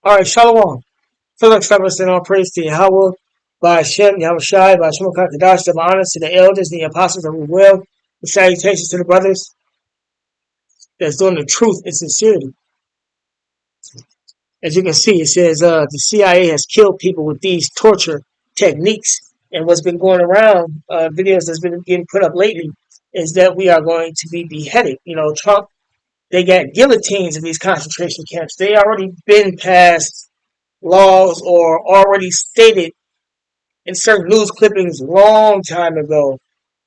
All right, Shalom. Philip Travis and all praise to Yahweh, by Hashem, Yahweh Shai, by Hashem Kakadash, the honors to the elders, the apostles of the will, the salutations to the brothers that's doing the truth and sincerity. As you can see, it says the CIA has killed people with these torture techniques. And what's been going around, videos that's been getting put up lately, is that we are going to be beheaded. You know, Trump, they got guillotines in these concentration camps. They already been passed laws or already stated in certain news clippings long time ago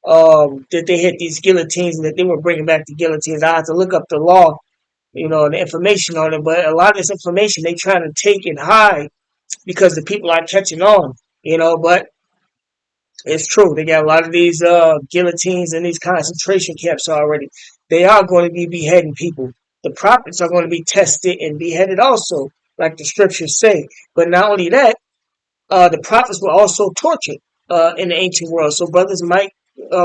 that they had these guillotines and that they were bringing back the guillotines. I had to look up the law, you know, the information on it. But a lot of this information they trying to take and hide because the people are catching on, you know. But it's true. They got a lot of these guillotines in these concentration camps already. They are going to be beheading people. The prophets are going to be tested and beheaded also, like the scriptures say. But not only that, the prophets were also tortured in the ancient world. So brothers might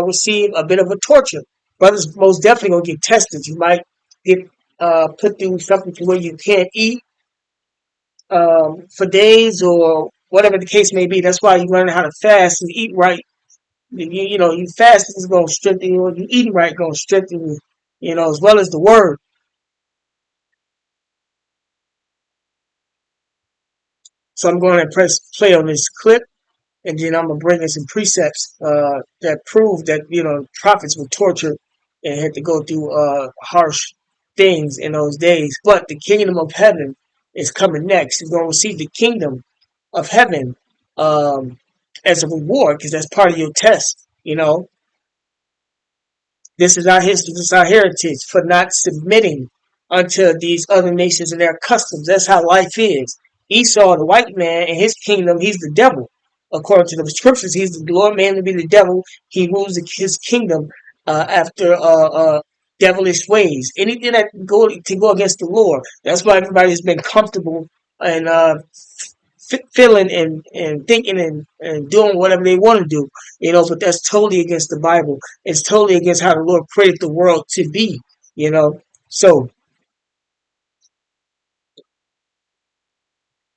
receive a bit of a torture. Brothers most definitely going to get tested. You might get put through something to where you can't eat for days or whatever the case may be. That's why you learn how to fast and eat right. You know, you fasting is going to strengthen you. You eating right going to strengthen you, you know, as well as the word. So I'm going to press play on this clip, and then I'm going to bring in some precepts that prove that, you know, prophets were tortured and had to go through harsh things in those days. But the kingdom of heaven is coming next. You're going to receive the kingdom of heaven as a reward, because that's part of your test, you know. This is our history, this is our heritage for not submitting unto these other nations and their customs. That's how life is. Esau, the white man, in his kingdom, he's the devil. According to the scriptures, he's the Lord man to be the devil. He rules his kingdom after devilish ways. Anything that go against the Lord. That's why everybody's been comfortable and feeling and thinking and doing whatever they want to do, you know, but that's totally against the Bible. It's totally against how the Lord created the world to be, you know. So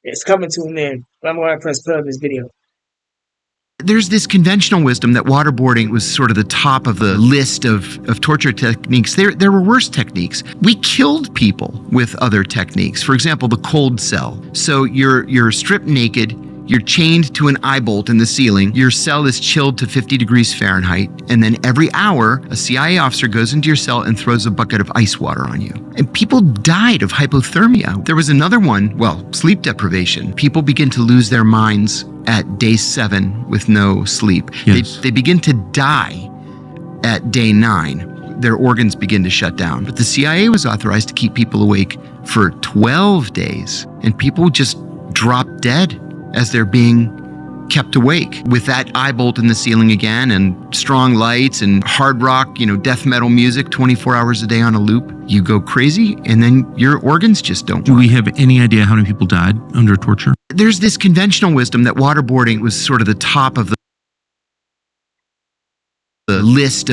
it's coming to an end. I'm going to press play on this video. There's this conventional wisdom that waterboarding was sort of the top of the list of torture techniques. There were worse techniques. We killed people with other techniques. For example, the cold cell. So you're stripped naked, you're chained to an eye bolt in the ceiling, your cell is chilled to 50 degrees Fahrenheit, and then every hour, a CIA officer goes into your cell and throws a bucket of ice water on you. And people died of hypothermia. There was another one, well, sleep deprivation. People begin to lose their minds at day 7 with no sleep. Yes. They begin to die at day 9. Their organs begin to shut down. But the CIA was authorized to keep people awake for 12 days. And people just drop dead as they're being kept awake with that eye bolt in the ceiling again and strong lights and hard rock, you know, death metal music 24 hours a day on a loop. You go crazy and then your organs just don't work. Do we have any idea how many people died under torture? There's this conventional wisdom that waterboarding was sort of the top of the list.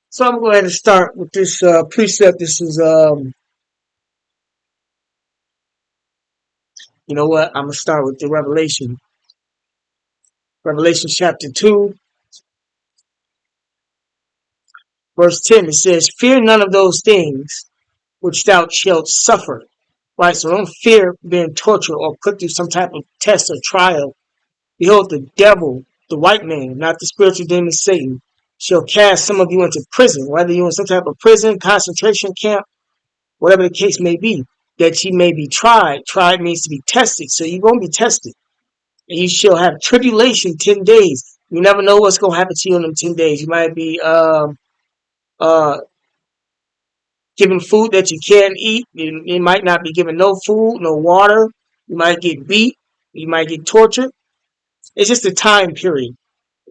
So I'm going to start with this precept. This is, you know what? I'm going to start with the Revelation. Revelation chapter 2, verse 10. It says, "Fear none of those things which thou shalt suffer." Right? So don't fear being tortured or put through some type of test or trial. "Behold, the devil, the white man, not the spiritual demon Satan, shall cast some of you into prison," whether you're in some type of prison, concentration camp, whatever the case may be, "that ye may be tried." Tried means to be tested. So you're going to be tested. "And you shall have tribulation 10 days. You never know what's going to happen to you in them 10 days. You might be given food that you can't eat. You might not be given no food, no water. You might get beat. You might get tortured. It's just a time period.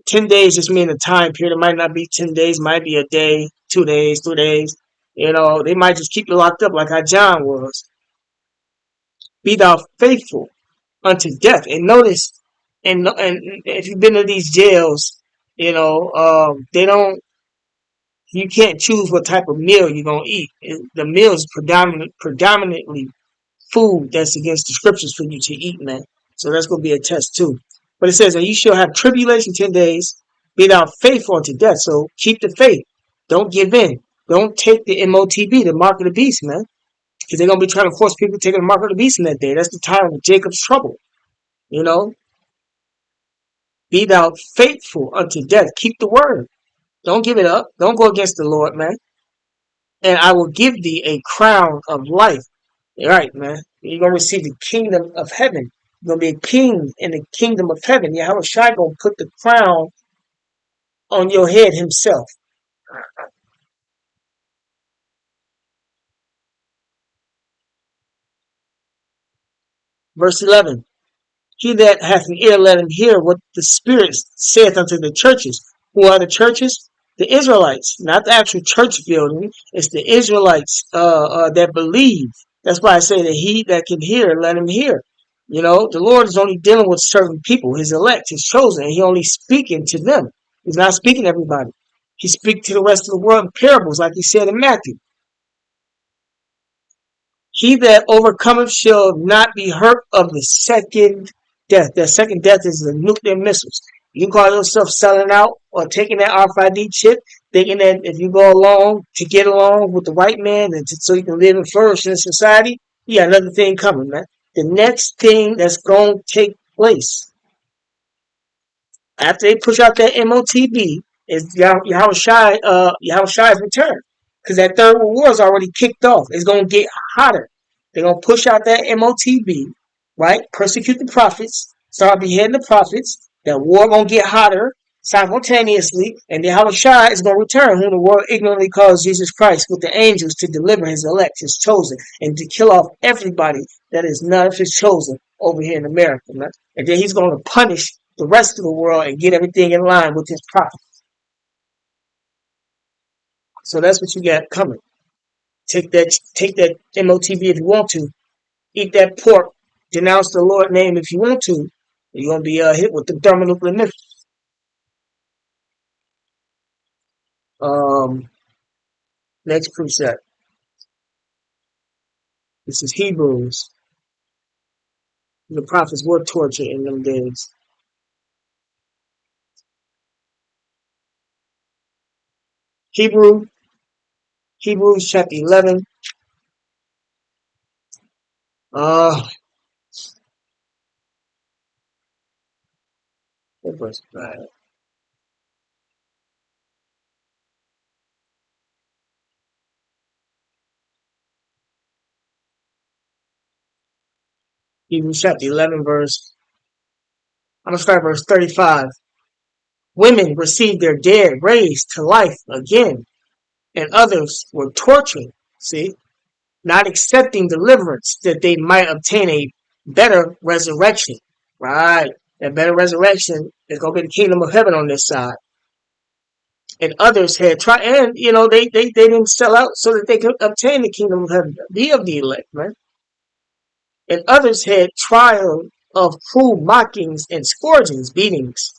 10 days just mean a time period. It might not be 10 days. It might be a day, 2 days, 3 days. You know, they might just keep you locked up like how John was. "Be thou faithful unto death." And notice, and if you've been to these jails, you know, they don't You can't choose what type of meal you're gonna eat. The meal is predominantly food that's against the scriptures for you to eat, man. So that's gonna be a test too. But it says, and you shall have tribulation 10 days, be thou faithful unto death. So keep the faith. Don't give in. Don't take the MOTB, the mark of the beast, man. Because they're gonna be trying to force people to take the mark of the beast in that day. That's the time of Jacob's trouble. You know? Be thou faithful unto death. Keep the word. Don't give it up. Don't go against the Lord, man. And I will give thee a crown of life. All right, man. You're going to receive the kingdom of heaven. You're going to be a king in the kingdom of heaven. Yahweh Shai going to put the crown on your head himself. Verse 11. He that hath an ear, let him hear what the Spirit saith unto the churches. Who are the churches? The Israelites. Not the actual church building. It's the Israelites that believe. That's why I say that he that can hear, let him hear. You know, the Lord is only dealing with certain people, his elect, his chosen, and he only speaking to them. He's not speaking to everybody. He speaks to the rest of the world in parables, like he said in Matthew. He that overcometh shall not be hurt of the second death. That second death is the nuclear missiles. You call yourself selling out or taking that RFID chip, thinking that if you go along to get along with the white man and so you can live and flourish in society, you got another thing coming, man. The next thing that's going to take place after they push out that MOTB is Yahweh Shai's return. Because that third world war is already kicked off. It's going to get hotter. They're going to push out that MOTB, right? Persecute the prophets, start beheading the prophets. That war going to get hotter simultaneously. And then Yahweh Shai is going to return, whom the world ignorantly calls Jesus Christ, with the angels to deliver his elect, his chosen, and to kill off everybody that is none of his chosen over here in America, man. And then he's going to punish the rest of the world and get everything in line with his prophet. So that's what you got coming. Take that MOTB if you want to. Eat that pork. Denounce the Lord's name if you want to. You're going to be hit with the thermonuclear missiles. Next precept. This is Hebrews. The prophets were tortured in them days. Hebrews chapter 11. Verse 5. Hebrews chapter 11 verse. I'm going to start verse 35. Women received their dead raised to life again, and others were tortured, see, not accepting deliverance that they might obtain a better resurrection. Right. That better resurrection is going to be the kingdom of heaven on this side. And others had tried, and they didn't sell out so that they could obtain the kingdom of heaven, be of the elect, man. And others had trial of cruel mockings and scourgings, beatings.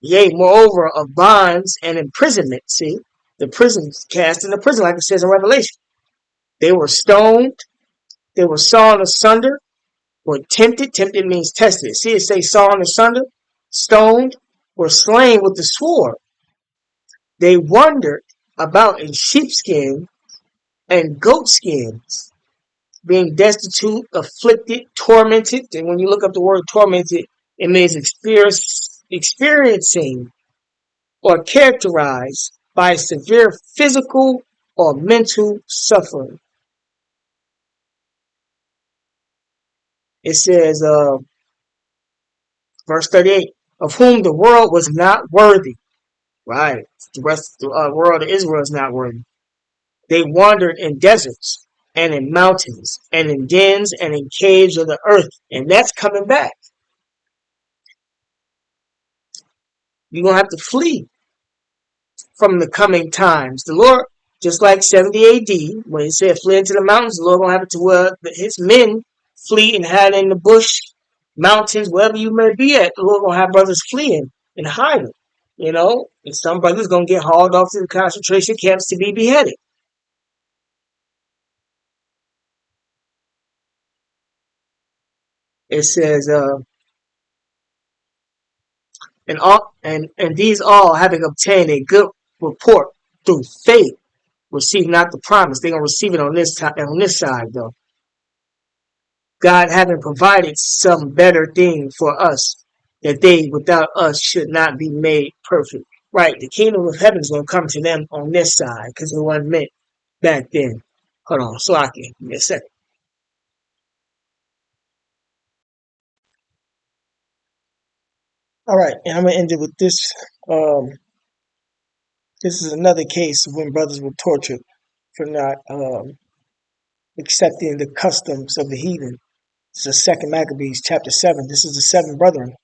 Yea, moreover, of bonds and imprisonment. See, the prison cast in the prison, like it says in Revelation. They were stoned, they were sawn asunder, were tempted. Tempted means tested. See, it says sawn asunder, stoned, were slain with the sword. They wandered about in sheepskin and goatskins, being destitute, afflicted, tormented. And when you look up the word tormented, it means experiencing or characterized by severe physical or mental suffering. It says, verse 38, of whom the world was not worthy. Right. The rest of the world of Israel is not worthy. They wandered in deserts and in mountains and in dens and in caves of the earth. And that's coming back. You're going to have to flee from the coming times. The Lord, just like 70 AD, when he said flee into the mountains, the Lord going to have it to where his men flee and hide in the bush, mountains, wherever you may be at. The Lord going to have brothers fleeing and hiding. You know, and some brothers gonna get hauled off to the concentration camps to be beheaded. It says, and these all having obtained a good report through faith, receive not the promise. They're gonna receive it on this side though. God having provided some better thing for us, that they without us should not be made perfect. Right, the kingdom of heaven is gonna come to them on this side because it wasn't meant back then. Hold on, so I can give me a second. All right, and I'm gonna end it with this. Um, this is another case of when brothers were tortured for not accepting the customs of the heathen. This is Second Maccabees chapter 7. This is the seven brethren.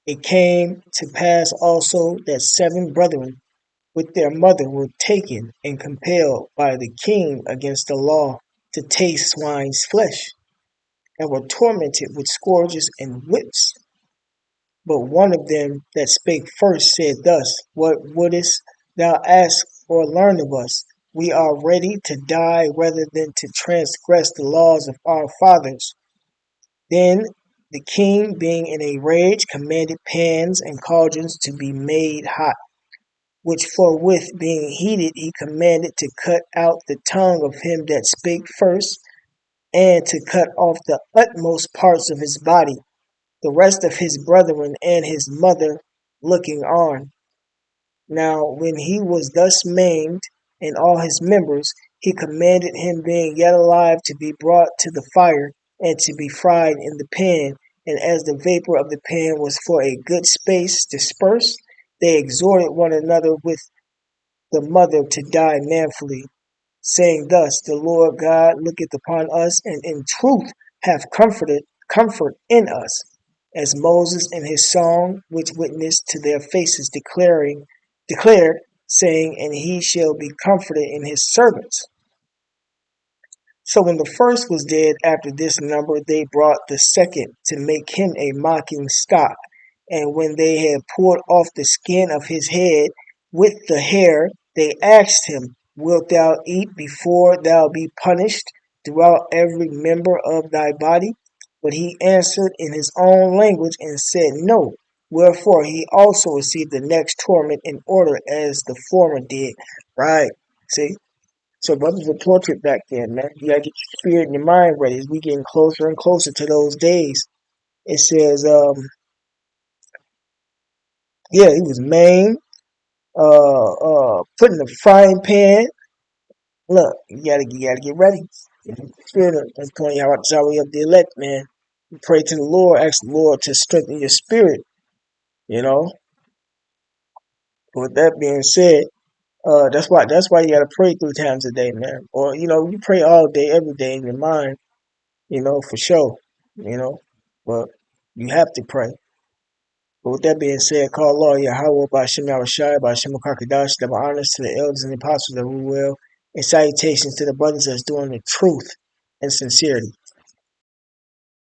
It came to pass also that seven brethren with their mother were taken and compelled by the king against the law to taste swine's flesh, and were tormented with scourges and whips. But one of them that spake first said thus, What wouldest thou ask or learn of us? We are ready to die rather than to transgress the laws of our fathers. Then the king, being in a rage, commanded pans and cauldrons to be made hot, which forthwith being heated, he commanded to cut out the tongue of him that spake first, and to cut off the utmost parts of his body, the rest of his brethren and his mother looking on. Now when he was thus maimed in all his members, he commanded him being yet alive to be brought to the fire, and to be fried in the pan. And as the vapor of the pan was for a good space dispersed, they exhorted one another with the mother to die manfully, saying thus, The Lord God looketh upon us, and in truth hath comfort in us, as Moses in his song, which witnessed to their faces, declared, saying, And he shall be comforted in his servants. So when the first was dead after this number, they brought the second to make him a mocking stock. And when they had poured off the skin of his head with the hair, they asked him, Wilt thou eat before thou be punished throughout every member of thy body? But he answered in his own language and said, No. Wherefore he also received the next torment in order as the former did. Right. See? So brothers were tortured back then, man. You gotta get your spirit and your mind ready as we getting closer and closer to those days. It says, yeah, he was maimed, put in the frying pan. Look, you gotta get ready. Spirit of calling you out of the elect, man. You pray to the Lord, ask the Lord to strengthen your spirit, you know. With that being said, that's why you gotta pray 3 times a day, man. Or, you pray all day, every day in your mind, for sure, you know. But you have to pray. But with that being said, call law Yahweh by Shem Yahushai, by Shem Kakadash, double honors to the elders and the apostles of the will, and salutations to the brothers that's doing the truth and sincerity.